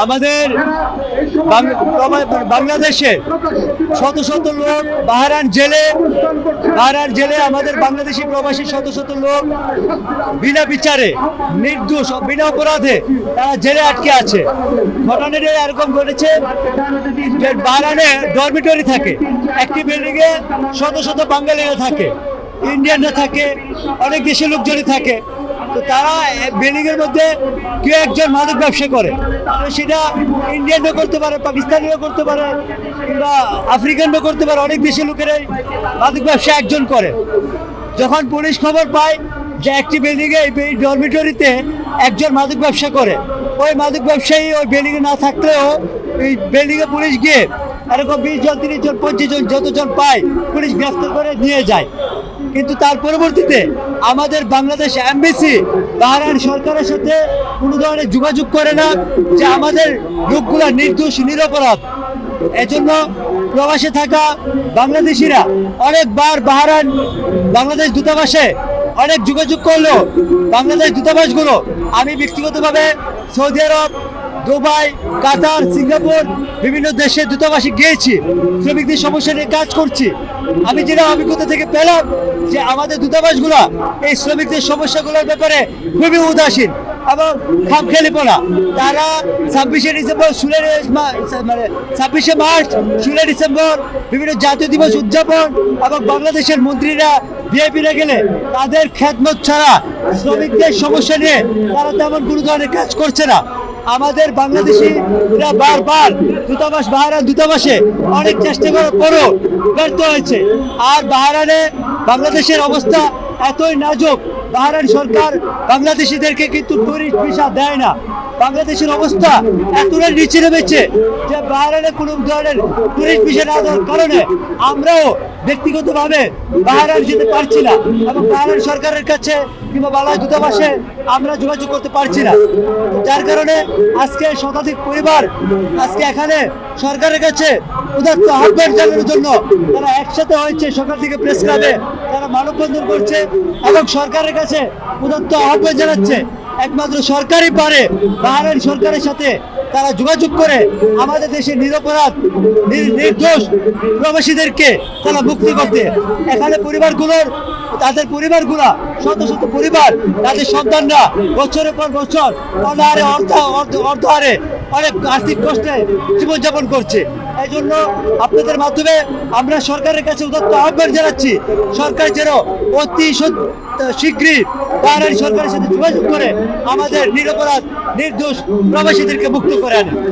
আমাদের বাংলাদেশে শত শত লোক বাহরাইন জেলে আমাদের বাংলাদেশি প্রবাসী শত শত লোক বিনা বিচারে নির্দোষ বিনা অপরাধে তারা জেলে আটকে আছে। ঘটনাটা এরকম ঘটেছে যে বাহরাইনে ডরমিটরি থাকে, একটি বিল্ডিং এ শত শত বাঙালিরা থাকে, ইন্ডিয়ানরা থাকে, অনেক দেশের লোকজনই থাকে। তো তারা বিল্ডিং এর মধ্যে কেউ একজন মাদক ব্যবসা করে, সেটা ইন্ডিয়ানও করতে পারে, পাকিস্তানিও করতে পারে, কিংবা আফ্রিকানও করতে পারে। অনেক দেশের লোকেরাই মাদক ব্যবসা একজন করে। যখন পুলিশ খবর পায় যে একটি বিল্ডিং এ এই ডরমিটরিতে একজন মাদক ব্যবসা করে, ওই মাদক ব্যবসায়ী ওই বিল্ডিং এ না থাকলেও এই বিল্ডিং এ পুলিশ গিয়ে এরকম 20 জন 30 জন 25 জন যতজন পায় পুলিশ গ্রেফতার করে নিয়ে যায়। কিন্তু তার পরবর্তীতে আমাদের বাংলাদেশ এমবিসি বাহরাইন সরকারের সাথে কোনো ধরনের যোগাযোগ করে না যে আমাদের লোকগুলা নির্দোষ নিরপরাধ। এজন্য প্রবাসে থাকা বাংলাদেশিরা অনেকবার বাহরাইন বাংলাদেশ দূতাবাসে অনেক যোগাযোগ করলো। বাংলাদেশ দূতাবাসগুলো, আমি ব্যক্তিগতভাবে সৌদি আরব, দুবাই, কাতার, সিঙ্গাপুর বিভিন্ন দেশে দূতাবাসে গিয়েছি, শ্রমিকদের সমস্যা নিয়ে কাজ করছি। আমি যেটা অভিজ্ঞতা থেকে পেলাম যে আমাদের দূতাবাসগুলো এই শ্রমিকদের সমস্যাগুলোর ব্যাপারে খুবই উদাসীন এবং খামখেয়ালিপনা। তারা 26শে ডিসেম্বর 26শে মার্চ 16 ডিসেম্বর বিভিন্ন জাতীয় দিবস উদযাপন এবং বাংলাদেশের মন্ত্রীরা ভিআইপিরা গেলে তাদের খেদমত ছাড়া শ্রমিকদের সমস্যা নিয়ে তারা তেমন কোনো ধরনের কাজ করছে না। আমাদের বাংলাদেশিরা বারবার বাহরাইন দূতাবাসে অনেক চেষ্টা করার পরও ব্যর্থ হয়েছে। আর বাহরাইনে বাংলাদেশের অবস্থা এতই নাজুক, বাহরাইন সরকার বাংলাদেশিদেরকে কিন্তু টুরিস্ট ভিসা দেয় না। বাংলাদেশের অবস্থা এতটাই নিচে নেমেছে যে বাহরাইনে কোনো ধরনের টুরিস্ট ভিসা না দেওয়ার কারণে আমরাও ব্যক্তিগতভাবে বাহরাইন যেতে পারছি না এবং বাহরাইন সরকারের কাছে কিংবা বাংলাদেশ দূতাবাসে আমরা যোগাযোগ করতে পারছি না। যার কারণে আজকে শতাধিক পরিবার আজকে এখানে সরকারের কাছে উদাত্ত আহ্বান জানানোর জন্য তারা একসাথে হয়েছে। সকাল থেকে প্রেস ক্লাবে তারা মানববন্ধন করছে এবং সরকারের কাছে উদাত্ত আহ্বান জানাচ্ছে। একমাত্র সরকারই পারে বাহরাইন সরকারের সাথে তারা যোগাযোগ করে আমাদের দেশের নিরপরাধ নির্দোষ প্রবাসীদেরকে তারা মুক্তি করতে। এখানে তাদের পরিবারগুলা শত শত পরিবার, তাদের সন্তানরা বছরের পর বছর অনাহারে অর্ধহারে অনেক আর্থিক কষ্টে জীবনযাপন করছে। এই জন্য আপনাদের মাধ্যমে আমরা সরকারের কাছে উদাত্ত আহ্বান জানাচ্ছি, সরকার যেন অতি শীঘ্রই বাহরাইন সরকারের সাথে যোগাযোগ করে আমাদের নিরপরাধ নির্দোষ প্রবাসীদেরকে মুক্ত করে আনে।